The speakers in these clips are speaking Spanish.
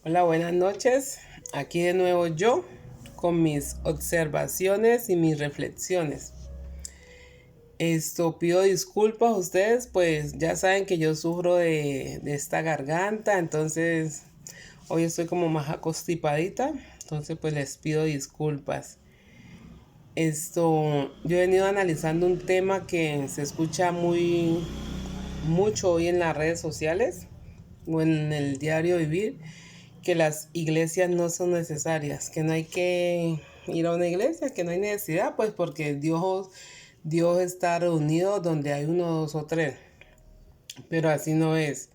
Hola, buenas noches. Aquí de nuevo yo con mis observaciones y mis reflexiones. Pido disculpas a ustedes, pues ya saben que yo sufro de esta garganta, entonces hoy estoy como más acostipadita, entonces pues les pido disculpas. Yo he venido analizando un tema que se escucha mucho hoy en las redes sociales o en el diario vivir, que las iglesias no son necesarias, que no hay que ir a una iglesia, que no hay necesidad, pues porque Dios está reunido donde hay uno, dos o tres. Pero así no es.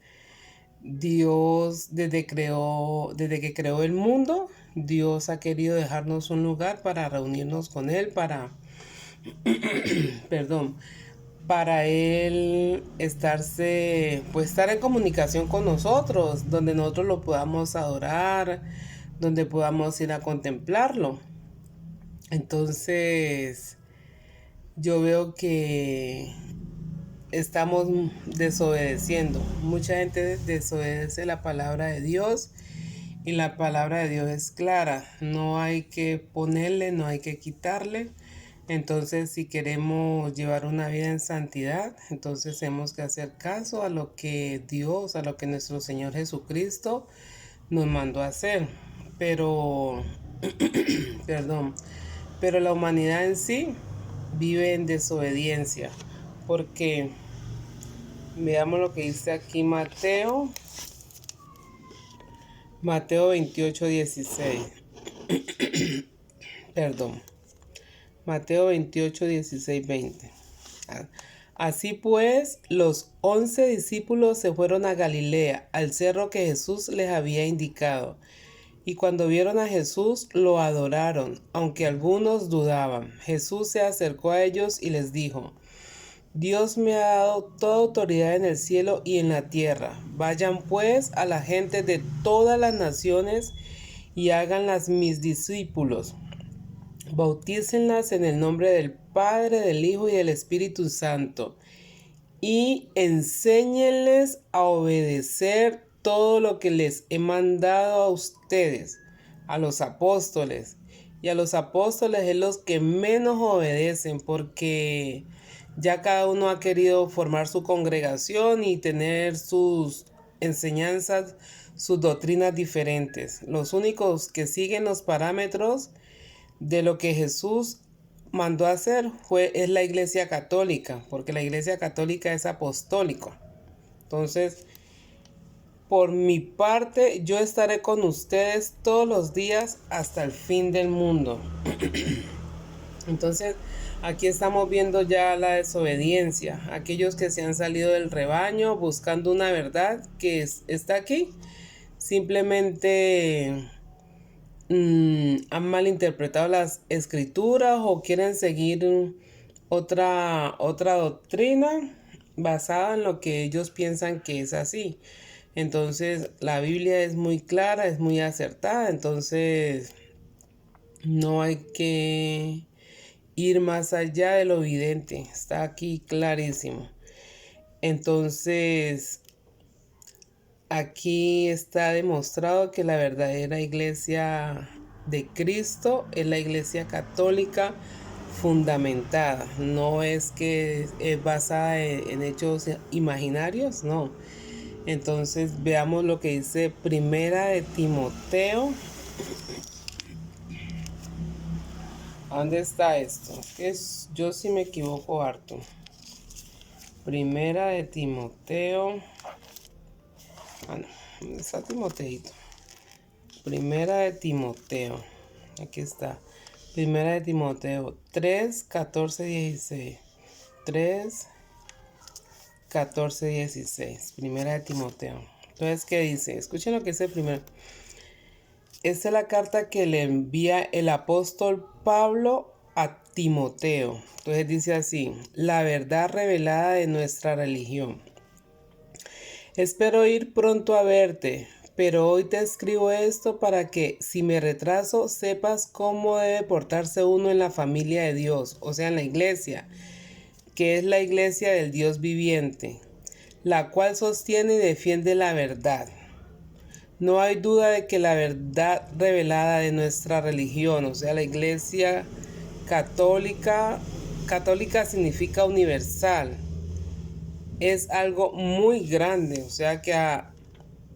Dios desde que creó el mundo, Dios ha querido dejarnos un lugar para reunirnos con Él, perdón, para Él estar en comunicación con nosotros, donde nosotros lo podamos adorar, donde podamos ir a contemplarlo. Entonces, yo veo que estamos desobedeciendo. Mucha gente desobedece la palabra de Dios y la palabra de Dios es clara. No hay que ponerle, no hay que quitarle. Entonces, si queremos llevar una vida en santidad, entonces tenemos que hacer caso a lo que Dios, a lo que nuestro Señor Jesucristo nos mandó a hacer. Pero, perdón, pero la humanidad en sí vive en desobediencia. Porque veamos lo que dice aquí Mateo 28:16. Perdón. Mateo 28:16-20. Así pues, los 11 discípulos se fueron a Galilea, al cerro que Jesús les había indicado. Y cuando vieron a Jesús, lo adoraron, aunque algunos dudaban. Jesús se acercó a ellos y les dijo: Dios me ha dado toda autoridad en el cielo y en la tierra. Vayan pues a la gente de todas las naciones y háganlas mis discípulos. Bautícenlas en el nombre del Padre, del Hijo y del Espíritu Santo. Y enséñenles a obedecer todo lo que les he mandado a ustedes, a los apóstoles. Y a los apóstoles es los que menos obedecen, porque ya cada uno ha querido formar su congregación y tener sus enseñanzas, sus doctrinas diferentes. Los únicos que siguen los parámetros de lo que Jesús mandó a hacer es la Iglesia Católica, porque la Iglesia Católica es apostólico. Entonces, por mi parte, yo estaré con ustedes todos los días hasta el fin del mundo. Entonces, aquí estamos viendo ya la desobediencia. Aquellos que se han salido del rebaño buscando una verdad que está aquí, simplemente han malinterpretado las escrituras o quieren seguir otra doctrina basada en lo que ellos piensan que es así. Entonces la Biblia es muy clara, es muy acertada, entonces no hay que ir más allá de lo evidente, está aquí clarísimo. Entonces aquí está demostrado que la verdadera iglesia de Cristo es la iglesia católica fundamentada. No es que es basada en hechos imaginarios, no. Entonces veamos lo que dice Primera de Timoteo. ¿Dónde está esto? Yo sí me equivoco harto. Primera de Timoteo. No, ¿dónde está Timoteito? Primera de Timoteo. Aquí está. Primera de Timoteo 3, 14, 16. 3, 14, 16. Primera de Timoteo. Entonces, ¿qué dice? Escuchen lo que dice primero. Esta es la carta que le envía el apóstol Pablo a Timoteo. Entonces dice así: la verdad revelada de nuestra religión. Espero ir pronto a verte, pero hoy te escribo esto para que, si me retraso, sepas cómo debe portarse uno en la familia de Dios, o sea, en la iglesia, que es la iglesia del Dios viviente, la cual sostiene y defiende la verdad. No hay duda de que la verdad revelada de nuestra religión, o sea, la Iglesia católica, católica significa universal, es algo muy grande, o sea que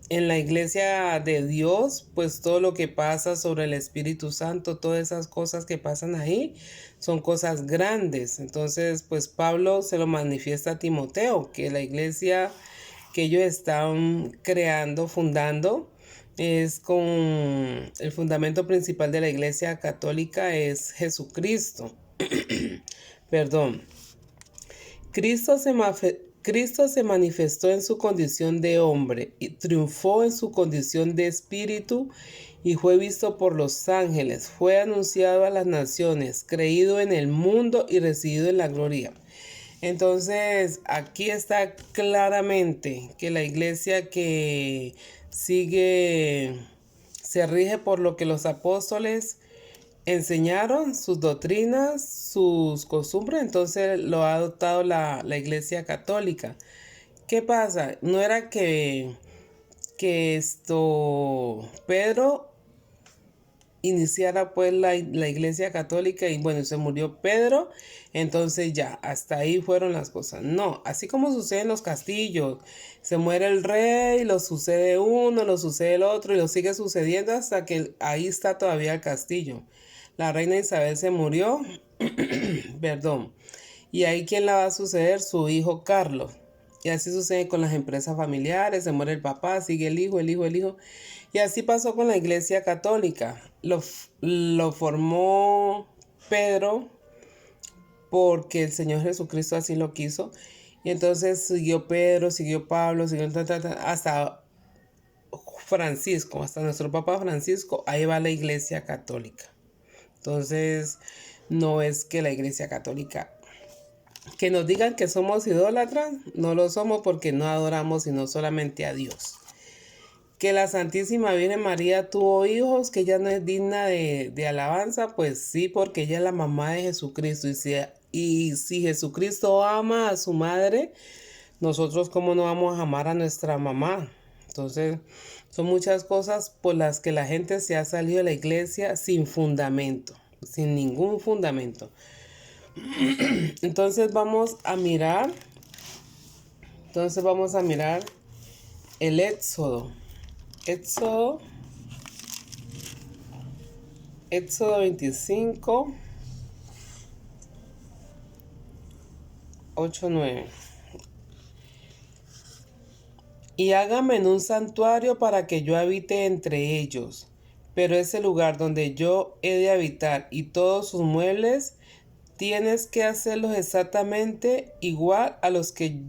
en la iglesia de Dios, pues todo lo que pasa sobre el Espíritu Santo, todas esas cosas que pasan ahí, son cosas grandes. Entonces, pues Pablo se lo manifiesta a Timoteo, que la iglesia que ellos están creando, fundando, es con el fundamento principal de la iglesia católica es Jesucristo. Perdón. Cristo se manifestó en su condición de hombre y triunfó en su condición de espíritu y fue visto por los ángeles, fue anunciado a las naciones, creído en el mundo y recibido en la gloria. Entonces, aquí está claramente que la iglesia que sigue se rige por lo que los apóstoles enseñaron, sus doctrinas, sus costumbres, entonces lo ha adoptado la iglesia católica. ¿Qué pasa? No era que Pedro iniciara pues la iglesia católica y bueno, se murió Pedro, entonces ya, hasta ahí fueron las cosas. No, así como sucede en los castillos, se muere el rey, lo sucede uno, lo sucede el otro y lo sigue sucediendo hasta que ahí está todavía el castillo. La reina Isabel se murió, perdón, y ahí ¿quién la va a suceder? Su hijo Carlos. Y así sucede con las empresas familiares, se muere el papá, sigue el hijo, el hijo, el hijo. Y así pasó con la iglesia católica. Lo formó Pedro porque el Señor Jesucristo así lo quiso. Y entonces siguió Pedro, siguió Pablo, siguió hasta Francisco, hasta nuestro Papa Francisco. Ahí va la iglesia católica. Entonces, no es que la iglesia católica que nos digan que somos idólatras, no lo somos porque no adoramos sino solamente a Dios. Que la Santísima Virgen María tuvo hijos, que ella no es digna de alabanza, pues sí, porque ella es la mamá de Jesucristo. Y si Jesucristo ama a su madre, nosotros cómo no vamos a amar a nuestra mamá. Entonces, son muchas cosas por las que la gente se ha salido de la iglesia sin fundamento, sin ningún fundamento. Entonces vamos a mirar el Éxodo. Éxodo 25, 8, 9. Y hágame en un santuario para que yo habite entre ellos. Pero ese lugar donde yo he de habitar y todos sus muebles, tienes que hacerlos exactamente igual a los que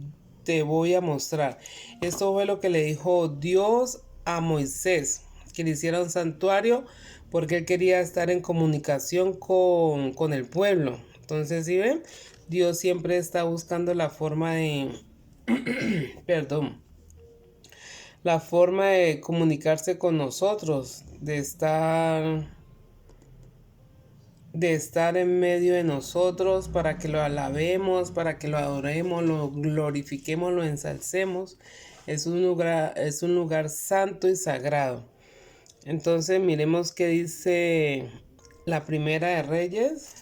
te voy a mostrar. Esto fue lo que le dijo Dios a Moisés, que le hiciera un santuario porque él quería estar en comunicación con el pueblo. Entonces, ¿sí ven? Dios siempre está buscando la forma de, perdón, la forma de comunicarse con nosotros, de estar en medio de nosotros para que lo alabemos, para que lo adoremos, lo glorifiquemos, lo ensalcemos. Es un lugar santo y sagrado. Entonces miremos qué dice la Primera de Reyes.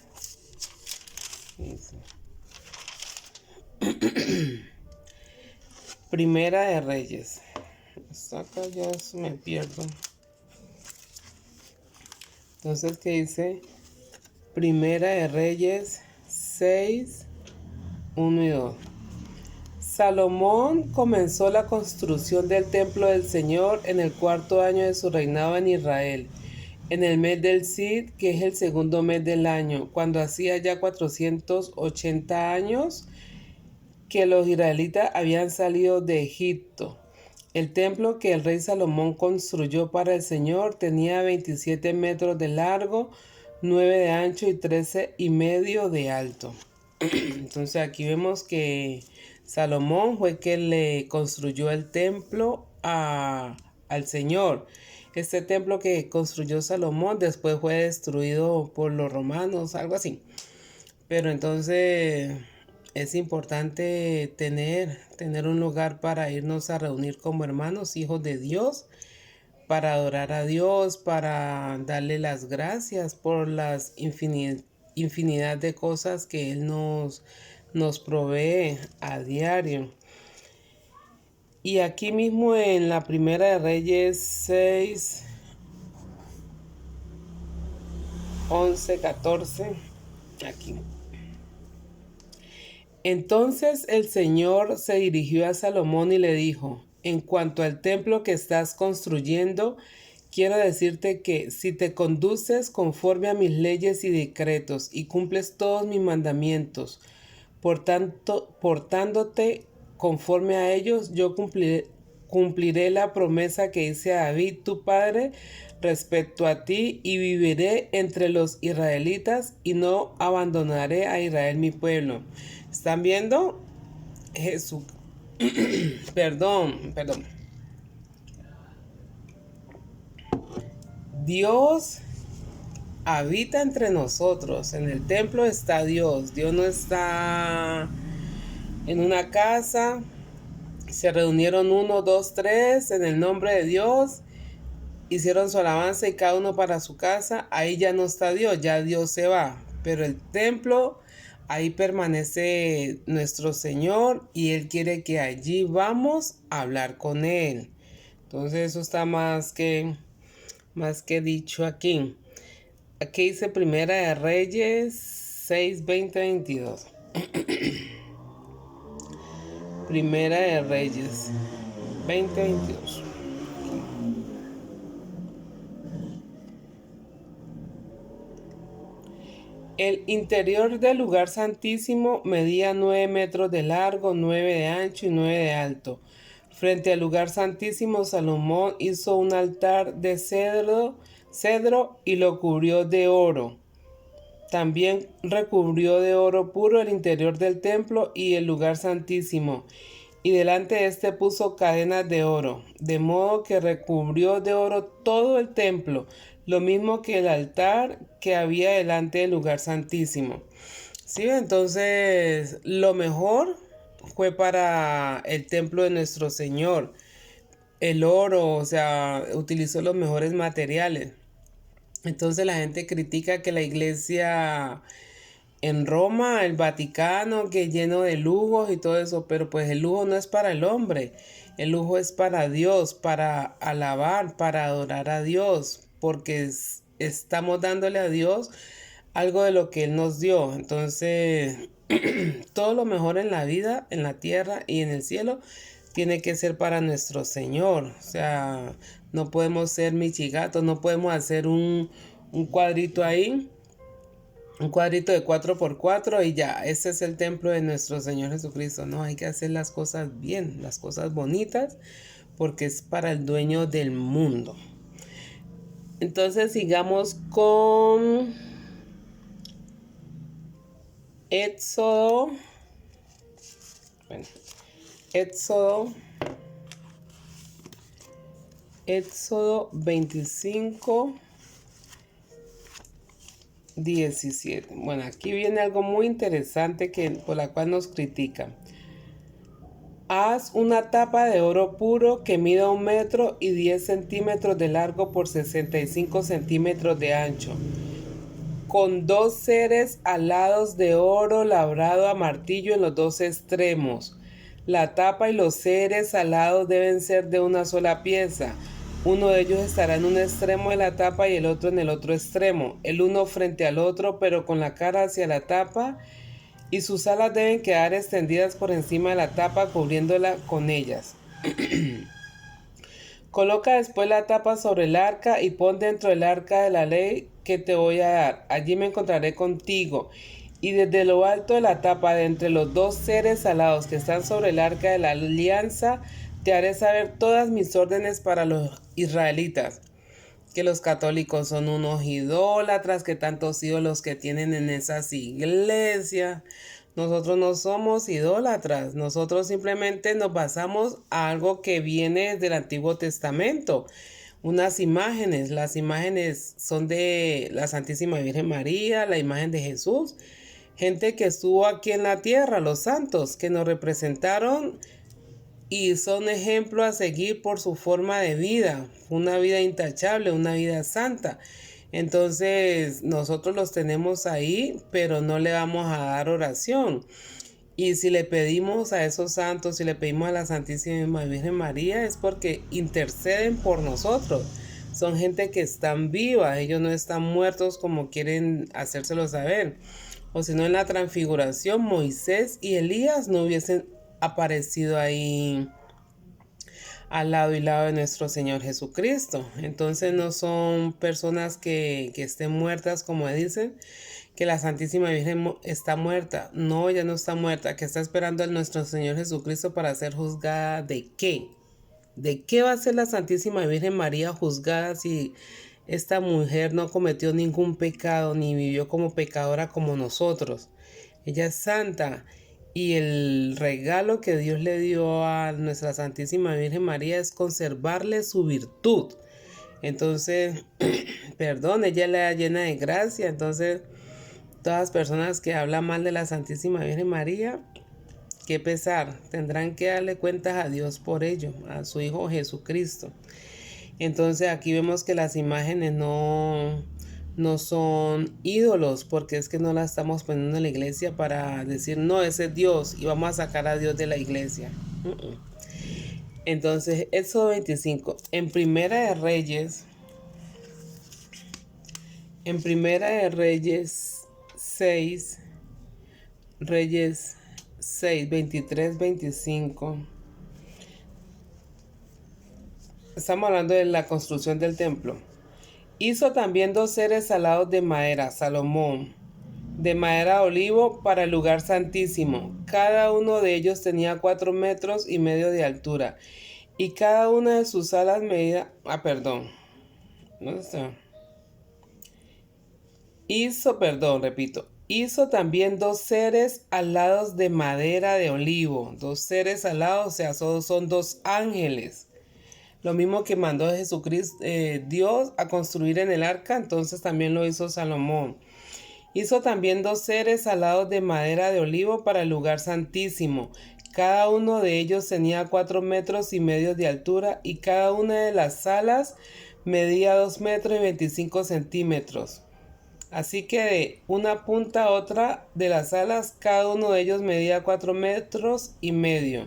Primera de Reyes. Acá ya me pierdo. Entonces, ¿qué dice? Primera de Reyes 6, 1 y 2. Salomón comenzó la construcción del templo del Señor en el 4.º año de su reinado en Israel, en el mes del Sid, que es el segundo mes del año, cuando hacía ya 480 años que los israelitas habían salido de Egipto. El templo que el rey Salomón construyó para el Señor tenía 27 metros de largo, 9 de ancho y 13,5 de alto. Entonces aquí vemos que Salomón fue quien le construyó el templo al Señor. Este templo que construyó Salomón después fue destruido por los romanos, algo así. Pero entonces es importante tener un lugar para irnos a reunir como hermanos, hijos de Dios, para adorar a Dios, para darle las gracias por las infinidad de cosas que Él nos provee a diario. Y aquí mismo en la Primera de Reyes 6, 11, 14, aquí. Entonces el Señor se dirigió a Salomón y le dijo: en cuanto al templo que estás construyendo, quiero decirte que si te conduces conforme a mis leyes y decretos y cumples todos mis mandamientos, portándote conforme a ellos, yo cumpliré la promesa que hice a David tu padre respecto a ti, y viviré entre los israelitas y no abandonaré a Israel mi pueblo. ¿Están viendo? Jesús. Perdón. Dios habita entre nosotros. En el templo está Dios. Dios no está en una casa. Se reunieron 1, 2, 3 en el nombre de Dios. Hicieron su alabanza y cada uno para su casa. Ahí ya no está Dios, ya Dios se va. Pero el templo, ahí permanece nuestro Señor y Él quiere que allí vamos a hablar con Él. Entonces eso está más que dicho aquí. Aquí dice Primera de Reyes 6, 20, 22. Primera de Reyes 20, 22. El interior del lugar santísimo medía 9 metros de largo, 9 de ancho y 9 de alto. Frente al lugar santísimo, Salomón hizo un altar de cedro y lo cubrió de oro. También recubrió de oro puro el interior del templo y el lugar santísimo, y delante de éste puso cadenas de oro, de modo que recubrió de oro todo el templo, lo mismo que el altar que había delante del lugar santísimo. Sí, entonces lo mejor fue para el templo de nuestro Señor. El oro, o sea, utilizó los mejores materiales. Entonces la gente critica que la iglesia en Roma, el Vaticano, que es lleno de lujos y todo eso, pero pues el lujo no es para el hombre, el lujo es para Dios, para alabar, para adorar a Dios, porque estamos dándole a Dios algo de lo que Él nos dio. Entonces, todo lo mejor en la vida, en la tierra y en el cielo, tiene que ser para nuestro Señor. O sea, no podemos ser michigatos, no podemos hacer un cuadrito ahí, un cuadrito de 4x4 y ya, ese es el templo de nuestro Señor Jesucristo. No, hay que hacer las cosas bien, las cosas bonitas, porque es para el dueño del mundo. Entonces sigamos con Éxodo. Bueno, Éxodo 25, 17. Bueno, aquí viene algo muy interesante por la cual nos critican. Haz una tapa de oro puro que mida 1 metro y 10 centímetros de largo por 65 centímetros de ancho, con 2 seres alados de oro labrado a martillo en los 2 extremos. La tapa y los seres alados deben ser de una sola pieza. Uno de ellos estará en un extremo de la tapa y el otro en el otro extremo, el uno frente al otro, pero con la cara hacia la tapa, y sus alas deben quedar extendidas por encima de la tapa, cubriéndola con ellas. Coloca después la tapa sobre el arca y pon dentro del arca de la ley que te voy a dar. Allí me encontraré contigo. Y desde lo alto de la tapa, de entre los 2 seres alados que están sobre el arca de la alianza, te haré saber todas mis órdenes para los israelitas. Que los católicos son unos idólatras, que tantos ídolos que tienen en esas iglesias. Nosotros no somos idólatras, nosotros simplemente nos basamos a algo que viene del Antiguo Testamento. Unas imágenes, las imágenes son de la Santísima Virgen María, la imagen de Jesús. Gente que estuvo aquí en la tierra, los santos, que nos representaron y son ejemplo a seguir por su forma de vida, una vida intachable, una vida santa. Entonces nosotros los tenemos ahí, pero no le vamos a dar oración. Y si le pedimos a esos santos, si le pedimos a la Santísima Virgen María, es porque interceden por nosotros. Son gente que están vivas, ellos no están muertos como quieren hacérselo saber. O si no, en la transfiguración, Moisés y Elías no hubiesen aparecido ahí al lado y lado de nuestro Señor Jesucristo. Entonces no son personas que estén muertas, como dicen, que la Santísima Virgen está muerta. No, ella no está muerta, que está esperando a nuestro Señor Jesucristo para ser juzgada. ¿De qué? ¿De qué va a ser la Santísima Virgen María juzgada si esta mujer no cometió ningún pecado ni vivió como pecadora como nosotros? Ella es santa. Y el regalo que Dios le dio a nuestra Santísima Virgen María es conservarle su virtud. Entonces, perdón, ella es la llena de gracia. Entonces, todas las personas que hablan mal de la Santísima Virgen María, qué pesar, tendrán que darle cuentas a Dios por ello, a su Hijo Jesucristo. Entonces, aquí vemos que las imágenes no son ídolos, porque es que no la estamos poniendo en la iglesia para decir, no, ese es Dios y vamos a sacar a Dios de la iglesia. Entonces, Éxodo 25, en Primera de Reyes 6, Reyes 6, 23, 25. Estamos hablando de la construcción del templo. Hizo también 2 seres alados de madera, Salomón, de madera de olivo para el lugar santísimo. Cada uno de ellos tenía 4 metros y medio de altura. Y cada una de sus alas medía... ¿Dónde está? Hizo también 2 seres alados de madera de olivo. 2 seres alados, o sea, son 2 ángeles. Lo mismo que mandó Jesucristo, Dios a construir en el arca, entonces también lo hizo Salomón. Hizo también 2 seres alados de madera de olivo para el lugar santísimo. Cada uno de ellos tenía 4 metros y medio de altura y cada una de las alas medía 2 metros y 25 centímetros. Así que de una punta a otra de las alas, cada uno de ellos medía 4 metros y medio.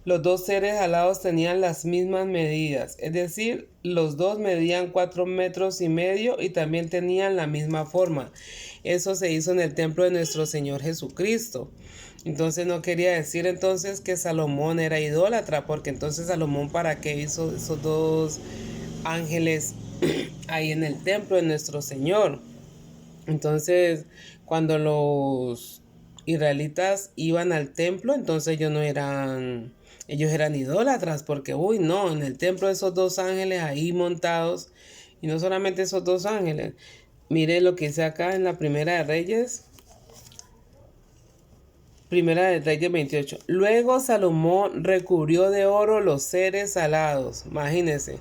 Los 2 seres alados tenían las mismas medidas, es decir, los 2 medían 4 metros y medio y también tenían la misma forma. Eso se hizo en el templo de nuestro Señor Jesucristo. Entonces no quería decir entonces que Salomón era idólatra, porque entonces Salomón, ¿para qué hizo esos 2 ángeles ahí en el templo de nuestro Señor? Entonces, cuando los israelitas iban al templo, entonces ellos eran idólatras, porque, no, en el templo de esos 2 ángeles ahí montados, y no solamente esos 2 ángeles, mire lo que dice acá en la Primera de Reyes 28. Luego Salomón recubrió de oro los seres alados, imagínense,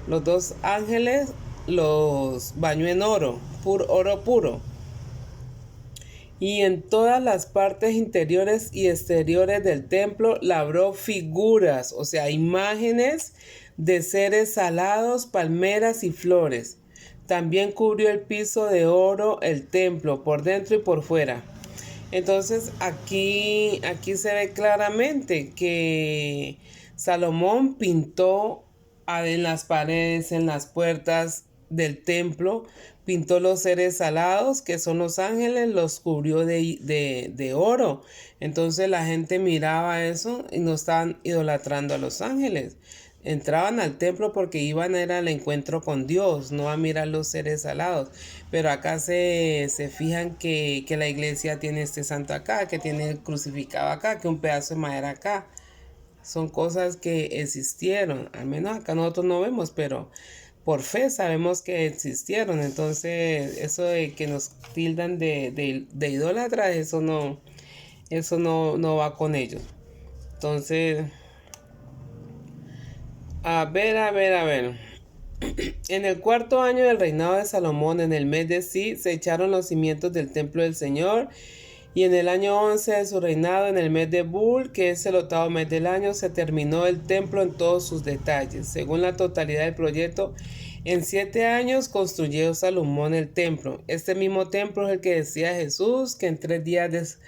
los 2 ángeles los bañó en oro puro. Y en todas las partes interiores y exteriores del templo labró figuras, o sea, imágenes de seres alados, palmeras y flores. También cubrió el piso de oro el templo, por dentro y por fuera. Entonces aquí se ve claramente que Salomón pintó en las paredes, en las puertas del templo, pintó los seres alados, que son los ángeles, los cubrió de oro. Entonces la gente miraba eso y no estaban idolatrando a los ángeles. Entraban al templo porque iban a ir al encuentro con Dios, no a mirar los seres alados. Pero acá se fijan que la iglesia tiene este santo acá, que tiene el crucificado acá, que un pedazo de madera acá. Son cosas que existieron, al menos acá nosotros no vemos, pero por fe sabemos que existieron. Entonces eso de que nos tildan de idólatras, eso no va con ellos. Entonces, a ver. En el 4.º año del reinado de Salomón, en el mes de Sí, se echaron los cimientos del templo del Señor Y en el año 11 de su reinado, en el mes de Bul, que es el octavo mes del año, se terminó el templo en todos sus detalles. Según la totalidad del proyecto, en 7 años construyó Salomón el templo. Este mismo templo es el que decía Jesús, que en 3 días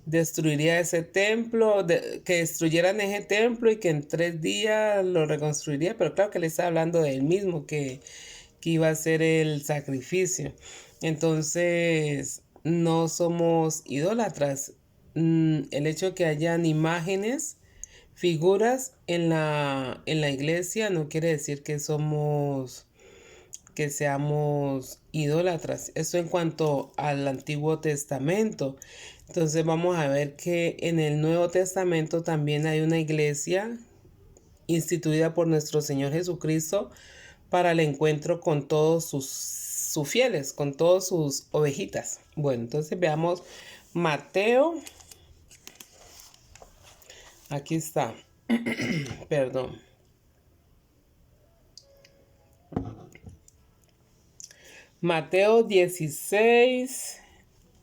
destruiría ese templo, que destruyeran ese templo y que en 3 días lo reconstruiría. Pero claro que le está hablando de él mismo, que iba a ser el sacrificio. Entonces, no somos idólatras. El hecho de que hayan imágenes, figuras en la iglesia no quiere decir que seamos idólatras. Eso en cuanto al Antiguo Testamento. Entonces vamos a ver que en el Nuevo Testamento también hay una iglesia instituida por nuestro Señor Jesucristo para el encuentro con todos sus fieles, con todas sus ovejitas. Bueno, entonces veamos Mateo. Aquí está. Perdón. Mateo 16,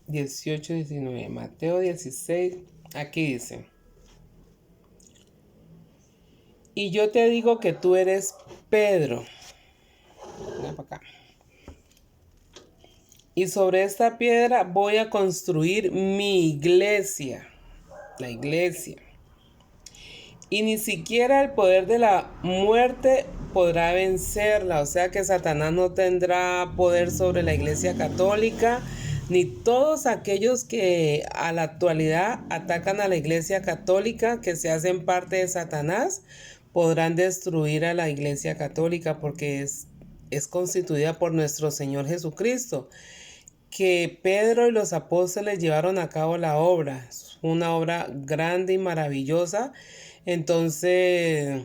18, 19. Mateo 16, aquí dice. Y yo te digo que tú eres Pedro. Ven para acá. Y sobre esta piedra voy a construir mi iglesia. La iglesia. Y ni siquiera el poder de la muerte podrá vencerla. O sea que Satanás no tendrá poder sobre la Iglesia Católica, ni todos aquellos que a la actualidad atacan a la Iglesia Católica, que se hacen parte de Satanás, podrán destruir a la Iglesia Católica porque es constituida por nuestro Señor Jesucristo, que Pedro y los apóstoles llevaron a cabo la obra. Es una obra grande y maravillosa. Entonces,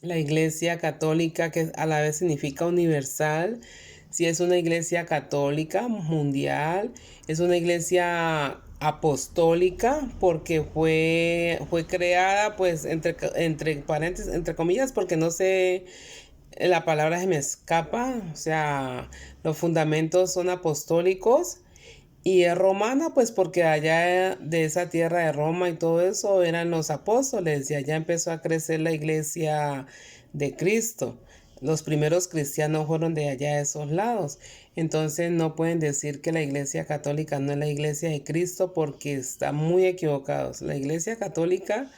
la Iglesia Católica, que a la vez significa universal, si es una iglesia católica mundial, es una iglesia apostólica porque fue creada, pues, entre paréntesis, entre comillas, porque no sé, la palabra se me escapa, o sea, los fundamentos son apostólicos. Y es romana, pues porque allá de esa tierra de Roma y todo eso eran los apóstoles y allá empezó a crecer la iglesia de Cristo. Los primeros cristianos fueron de allá de esos lados. Entonces no pueden decir que la iglesia católica no es la iglesia de Cristo porque están muy equivocados. La iglesia católica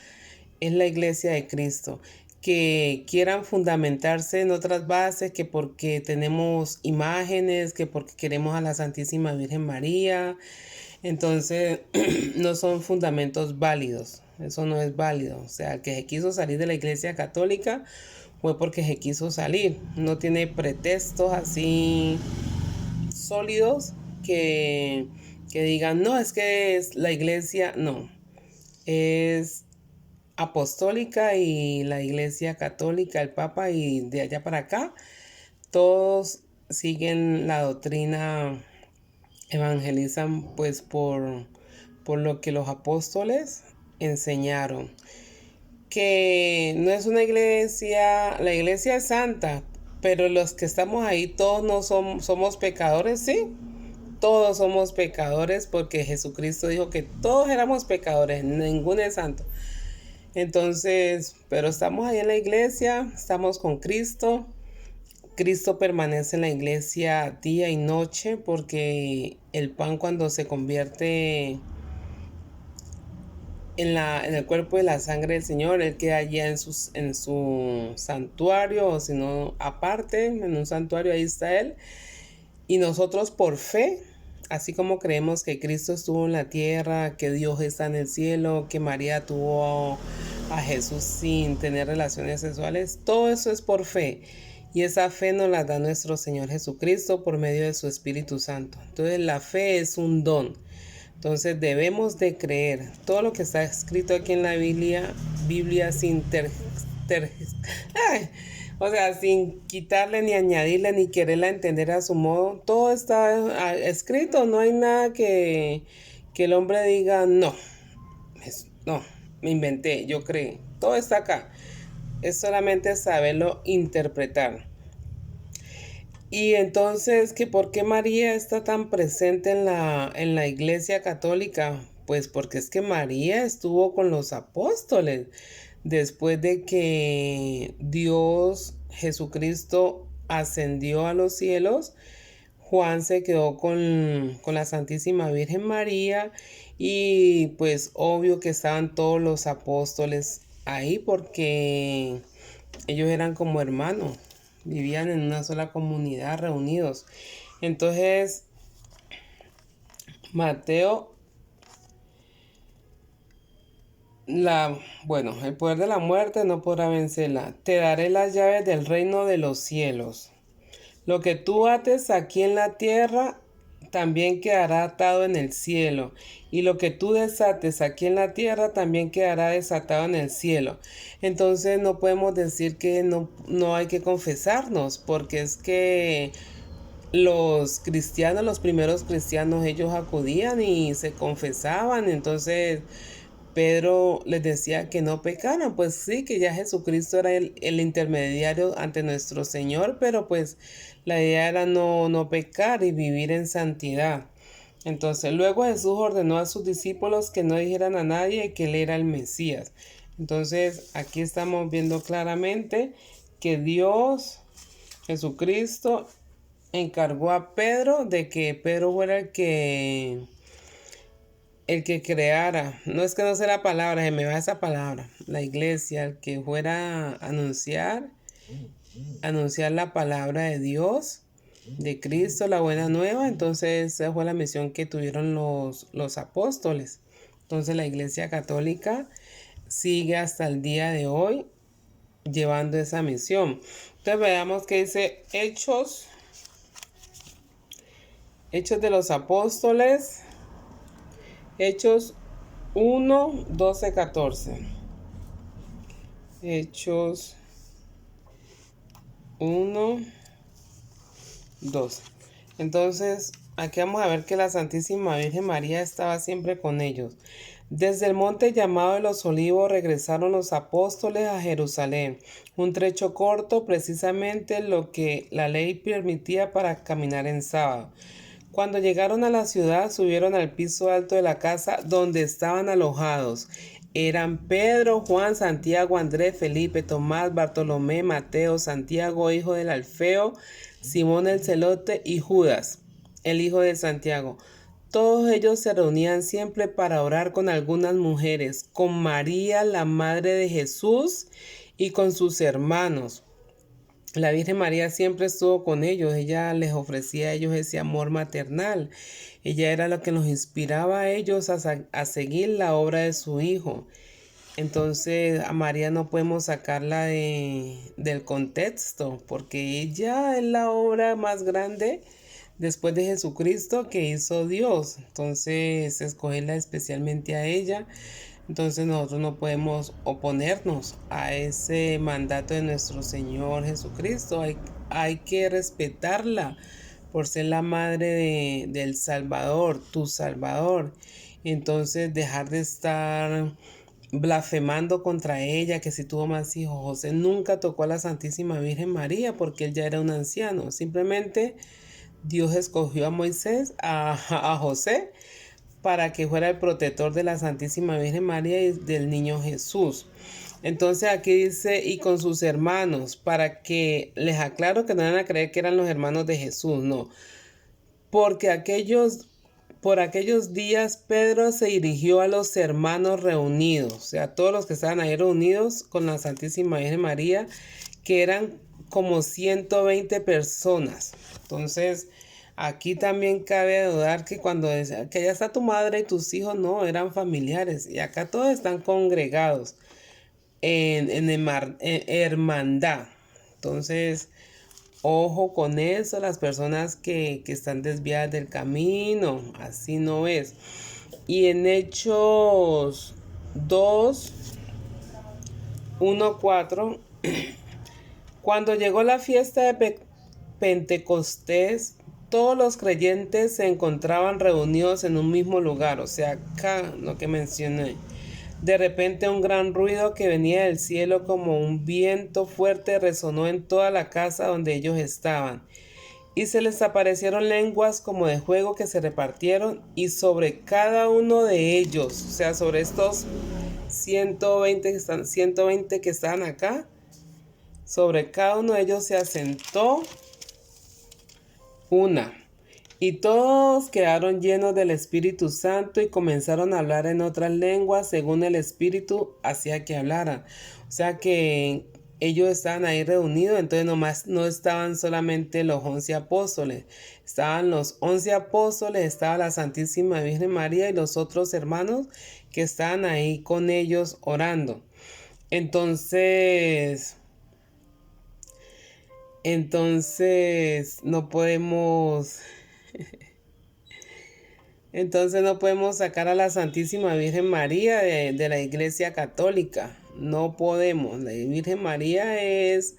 es la iglesia de Cristo. Que quieran fundamentarse en otras bases, que porque tenemos imágenes, que porque queremos a la Santísima Virgen María, entonces no son fundamentos válidos. Eso no es válido. O sea, el que se quiso salir de la iglesia católica fue porque se quiso salir. No tiene pretextos así sólidos que digan, no, es que es la iglesia, no. Es apostólica y la iglesia católica, el papa y de allá para acá, todos siguen la doctrina, evangelizan pues por lo que los apóstoles enseñaron. Que no es una iglesia, la iglesia es santa, pero los que estamos ahí todos no somos pecadores, sí. Todos somos pecadores porque Jesucristo dijo que todos éramos pecadores, ninguno es santo. Entonces, pero estamos ahí en la iglesia, estamos con Cristo. Cristo permanece en la iglesia día y noche porque el pan cuando se convierte en el cuerpo y la sangre del Señor, Él queda allá en su santuario, o si no, aparte, en un santuario, ahí está Él. Y nosotros por fe, así como creemos que Cristo estuvo en la tierra, que Dios está en el cielo, que María tuvo a Jesús sin tener relaciones sexuales, todo eso es por fe. Y esa fe nos la da nuestro Señor Jesucristo por medio de su Espíritu Santo. Entonces la fe es un don. Entonces debemos de creer todo lo que está escrito aquí en la Biblia sin o sea, sin quitarle ni añadirle ni quererla entender a su modo. Todo está escrito, no hay nada que el hombre diga, no, no, me inventé, yo creí. Todo está acá. Es solamente saberlo interpretar. Y entonces, ¿que por qué María está tan presente en la Iglesia Católica? Pues porque es que María estuvo con los apóstoles después de que Dios Jesucristo ascendió a los cielos. Juan se quedó con la Santísima Virgen María y pues obvio que estaban todos los apóstoles ahí porque ellos eran como hermanos, vivían en una sola comunidad reunidos. Entonces, Mateo, bueno, el poder de la muerte no podrá vencerla. Te daré las llaves del reino de los cielos. Lo que tú ates aquí en la tierra también quedará atado en el cielo, y lo que tú desates aquí en la tierra también quedará desatado en el cielo. Entonces no podemos decir que no hay que confesarnos, porque es que los cristianos, los primeros cristianos, ellos acudían y se confesaban. Entonces Pedro les decía que no pecaran, pues sí, que ya Jesucristo era el intermediario ante nuestro Señor, pero pues la idea era no pecar y vivir en santidad. Entonces luego Jesús ordenó a sus discípulos que no dijeran a nadie que él era el Mesías. Entonces aquí estamos viendo claramente que Dios, Jesucristo, encargó a Pedro de que Pedro fuera el que creara, no es que no sea la palabra, se me va esa palabra, la iglesia, el que fuera a anunciar la palabra de Dios, de Cristo, la buena nueva. Entonces esa fue la misión que tuvieron los apóstoles. Entonces la iglesia católica sigue hasta el día de hoy llevando esa misión. Entonces veamos que dice Hechos de los Apóstoles, Hechos 1, 12, 14. Hechos 1, 12. Entonces, aquí vamos a ver que la Santísima Virgen María estaba siempre con ellos. Desde el monte llamado de los Olivos regresaron los apóstoles a Jerusalén, un trecho corto, precisamente lo que la ley permitía para caminar en sábado. Cuando llegaron a la ciudad, subieron al piso alto de la casa donde estaban alojados. Eran Pedro, Juan, Santiago, Andrés, Felipe, Tomás, Bartolomé, Mateo, Santiago, hijo del Alfeo, Simón el Celote y Judas, el hijo de Santiago. Todos ellos se reunían siempre para orar con algunas mujeres, con María, la madre de Jesús, y con sus hermanos. La Virgen María siempre estuvo con ellos, ella les ofrecía a ellos ese amor maternal. Ella era lo que los inspiraba a ellos a seguir la obra de su Hijo. Entonces a María no podemos sacarla del contexto, porque ella es la obra más grande después de Jesucristo que hizo Dios. Entonces escogerla especialmente a ella. Entonces nosotros no podemos oponernos a ese mandato de nuestro Señor Jesucristo. Hay que respetarla por ser la madre del Salvador, tu Salvador. Entonces dejar de estar blasfemando contra ella, que si tuvo más hijos. José nunca tocó a la Santísima Virgen María porque él ya era un anciano. Simplemente Dios escogió a Moisés, a José, para que fuera el protector de la Santísima Virgen María y del niño Jesús. Entonces aquí dice, y con sus hermanos, para que les aclaro que no van a creer que eran los hermanos de Jesús, no. Porque por aquellos días Pedro se dirigió a los hermanos reunidos, o sea, todos los que estaban ahí reunidos con la Santísima Virgen María, que eran como 120 personas. Entonces, aquí también cabe dudar que cuando decía que allá está tu madre y tus hijos, no, eran familiares. Y acá todos están congregados en hermandad. Entonces, ojo con eso, las personas que están desviadas del camino, así no es. Y en Hechos 2, 1, 4, cuando llegó la fiesta de Pentecostés, todos los creyentes se encontraban reunidos en un mismo lugar, o sea, acá lo que mencioné. De repente un gran ruido que venía del cielo como un viento fuerte resonó en toda la casa donde ellos estaban. Y se les aparecieron lenguas como de fuego que se repartieron, y sobre cada uno de ellos, o sea, sobre estos 120 que están acá, sobre cada uno de ellos se asentó una. Y todos quedaron llenos del Espíritu Santo y comenzaron a hablar en otras lenguas según el Espíritu hacía que hablaran. O sea que ellos estaban ahí reunidos, entonces nomás no estaban solamente los 11 apóstoles, estaban los 11 apóstoles, estaba la Santísima Virgen María y los otros hermanos que estaban ahí con ellos orando. Entonces no podemos sacar a la Santísima Virgen María de la Iglesia Católica. No podemos. La Virgen María es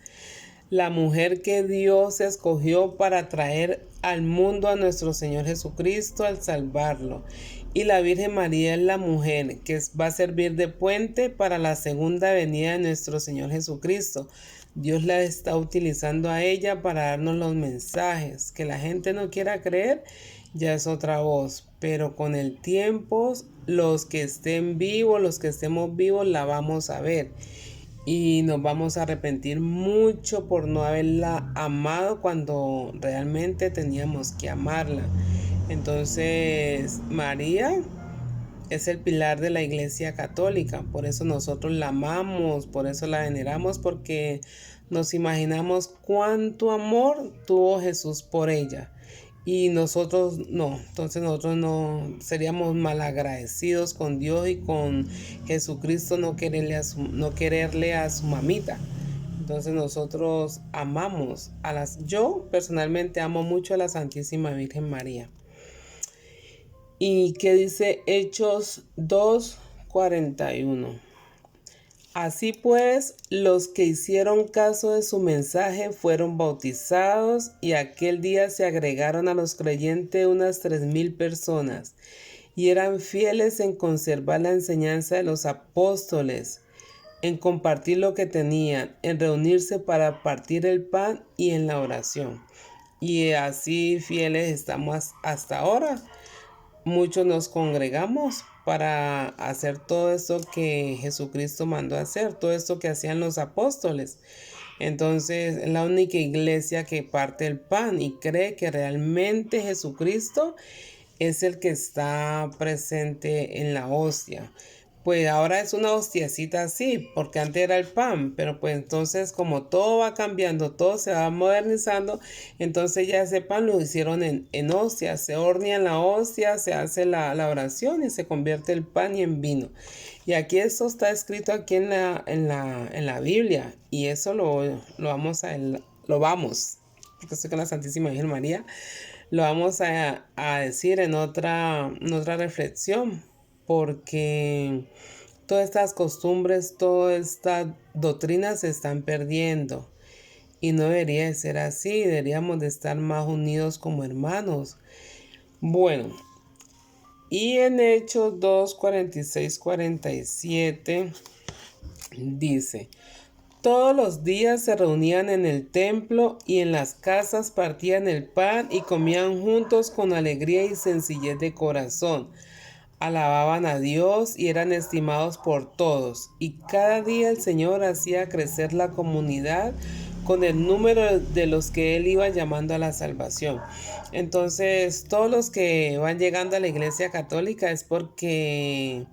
la mujer que Dios escogió para traer al mundo a nuestro Señor Jesucristo al salvarlo. Y la Virgen María es la mujer que va a servir de puente para la segunda venida de nuestro Señor Jesucristo. Dios la está utilizando a ella para darnos los mensajes. Que la gente no quiera creer, ya es otra voz. Pero con el tiempo, los que estén vivos, los que estemos vivos, la vamos a ver. Y nos vamos a arrepentir mucho por no haberla amado cuando realmente teníamos que amarla. Entonces, María es el pilar de la Iglesia Católica, por eso nosotros la amamos, por eso la veneramos, porque nos imaginamos cuánto amor tuvo Jesús por ella. Y nosotros no, entonces nosotros no seríamos malagradecidos con Dios y con Jesucristo no quererle a su mamita. Entonces nosotros amamos yo personalmente amo mucho a la Santísima Virgen María. ¿Y qué dice Hechos 2:41? Así pues, los que hicieron caso de su mensaje fueron bautizados, y aquel día se agregaron a los creyentes unas 3,000 personas, y eran fieles en conservar la enseñanza de los apóstoles, en compartir lo que tenían, en reunirse para partir el pan y en la oración. Y así fieles estamos hasta ahora. Muchos nos congregamos para hacer todo esto que Jesucristo mandó a hacer, todo esto que hacían los apóstoles. Entonces, es la única iglesia que parte el pan y cree que realmente Jesucristo es el que está presente en la hostia. Pues ahora es una hostiacita así, porque antes era el pan, pero pues entonces como todo va cambiando, todo se va modernizando, entonces ya ese pan lo hicieron en hostia, se hornea en la hostia, se hace la oración y se convierte el pan y en vino. Y aquí esto está escrito aquí en la Biblia, y eso lo vamos, porque estoy con la Santísima Virgen María, lo vamos a decir en otra reflexión, porque todas estas costumbres, todas estas doctrinas se están perdiendo y no debería de ser así, deberíamos de estar más unidos como hermanos. Bueno, y en Hechos 2:46-47 dice: todos los días se reunían en el templo y en las casas partían el pan y comían juntos con alegría y sencillez de corazón. Alababan a Dios y eran estimados por todos. Y cada día el Señor hacía crecer la comunidad con el número de los que Él iba llamando a la salvación. Entonces, todos los que van llegando a la Iglesia Católica es porque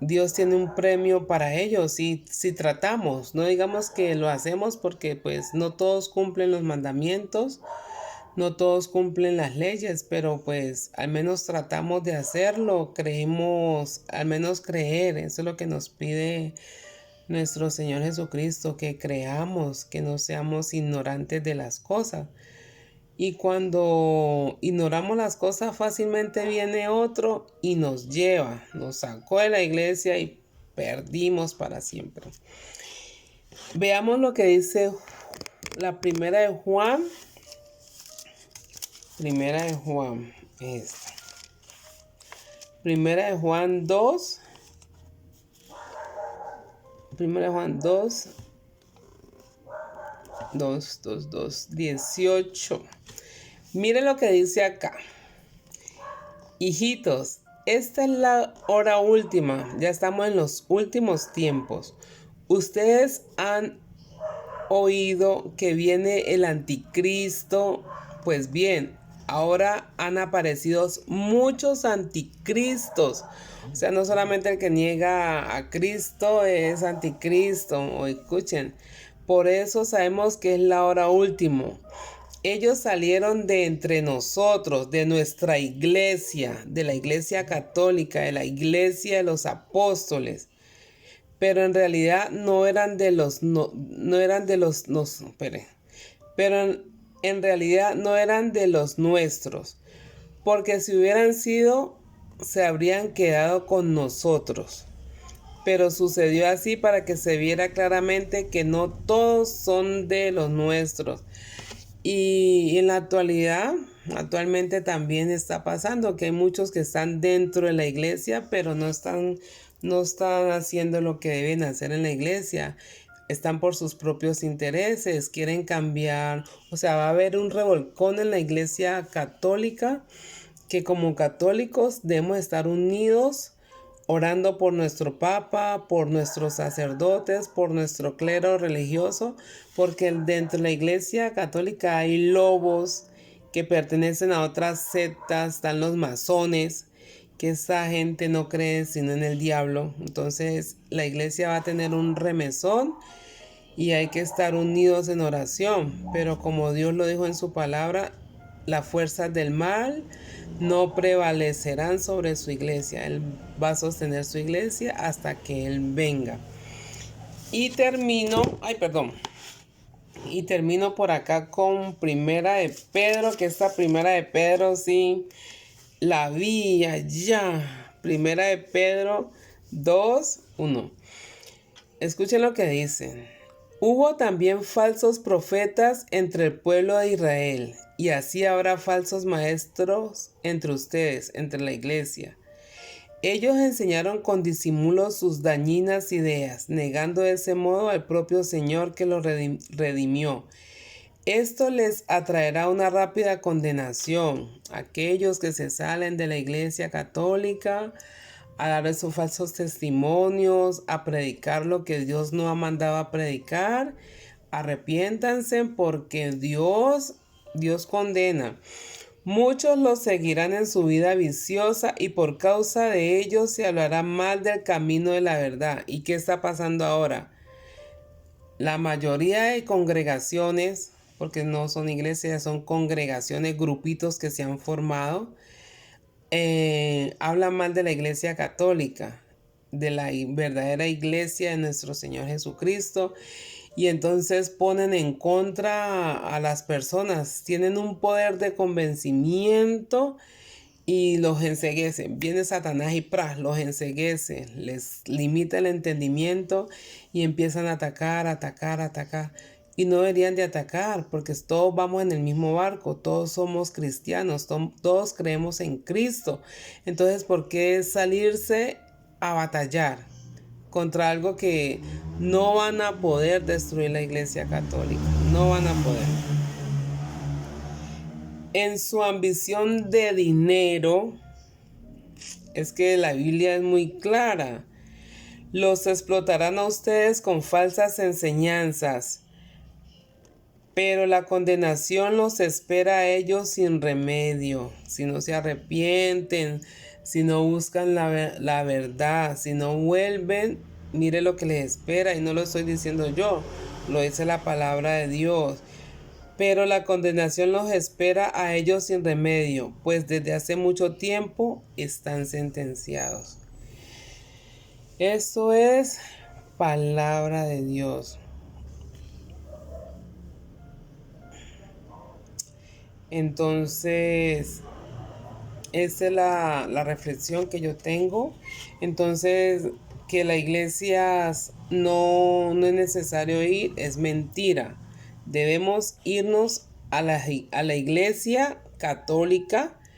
Dios tiene un premio para ellos, y si tratamos, no digamos que lo hacemos, porque pues no todos cumplen los mandamientos, no todos cumplen las leyes, pero pues al menos tratamos de hacerlo, creemos, al menos creer, eso es lo que nos pide nuestro Señor Jesucristo, que creamos, que no seamos ignorantes de las cosas. Y cuando ignoramos las cosas, fácilmente viene otro y nos lleva, nos sacó de la iglesia y perdimos para siempre. Veamos lo que dice la primera de Juan. Primera de Juan, esta. Primera de Juan 2. Primera de Juan 2, 18. Miren lo que dice acá. Hijitos, esta es la hora última, ya estamos en los últimos tiempos. Ustedes han oído que viene el anticristo. Pues bien, ahora han aparecido muchos anticristos. O sea, no solamente el que niega a Cristo es anticristo. O escuchen, por eso sabemos que es la hora última. Ellos salieron de entre nosotros, de nuestra iglesia, de la iglesia católica, de la iglesia de los apóstoles. Pero en realidad no eran de los, no eran de los, no, espere. Pero en realidad no eran de los nuestros. Porque si hubieran sido, se habrían quedado con nosotros. Pero sucedió así para que se viera claramente que no todos son de los nuestros. Y en la actualmente también está pasando que hay muchos que están dentro de la iglesia, pero no están haciendo lo que deben hacer en la iglesia. Están por sus propios intereses, quieren cambiar. O sea, va a haber un revolcón en la iglesia católica, que como católicos debemos estar unidos, orando por nuestro Papa, por nuestros sacerdotes, por nuestro clero religioso, porque dentro de la iglesia católica hay lobos que pertenecen a otras sectas, están los masones, que esa gente no cree sino en el diablo. Entonces la iglesia va a tener un remesón y hay que estar unidos en oración. Pero como Dios lo dijo en su palabra, las fuerzas del mal no prevalecerán sobre su iglesia. Él va a sostener su iglesia hasta que Él venga. Y termino por acá con Primera de Pedro, que esta Primera de Pedro sí la vi allá. Primera de Pedro 2:1. Escuchen lo que dicen. Hubo también falsos profetas entre el pueblo de Israel, y así habrá falsos maestros entre ustedes, entre la iglesia. Ellos enseñaron con disimulo sus dañinas ideas, negando de ese modo al propio Señor que los redimió. Esto les atraerá una rápida condenación. Aquellos que se salen de la iglesia católica a dar esos falsos testimonios, a predicar lo que Dios no ha mandado a predicar, arrepiéntanse porque Dios condena. Muchos los seguirán en su vida viciosa y por causa de ellos se hablará mal del camino de la verdad. ¿Y qué está pasando ahora? La mayoría de congregaciones, porque no son iglesias, son congregaciones, grupitos que se han formado, hablan mal de la iglesia católica, de la verdadera iglesia de nuestro Señor Jesucristo, y entonces ponen en contra a las personas, tienen un poder de convencimiento y los enceguecen. Viene Satanás y los enceguece, les limita el entendimiento y empiezan a atacar. Y no deberían de atacar, porque todos vamos en el mismo barco, todos somos cristianos, todos creemos en Cristo. Entonces, ¿por qué salirse a batallar contra algo que no van a poder destruir la iglesia católica? No van a poder. En su ambición de dinero, es que la Biblia es muy clara. Los explotarán a ustedes con falsas enseñanzas, pero la condenación los espera a ellos sin remedio, si no se arrepienten, si no buscan la verdad, si no vuelven. Mire lo que les espera, y no lo estoy diciendo yo, lo dice la palabra de Dios. Pero la condenación los espera a ellos sin remedio, pues desde hace mucho tiempo están sentenciados. Eso es palabra de Dios. Entonces, esa es la reflexión que yo tengo. Entonces, que la iglesia no es necesario ir, es mentira. Debemos irnos a la iglesia católica,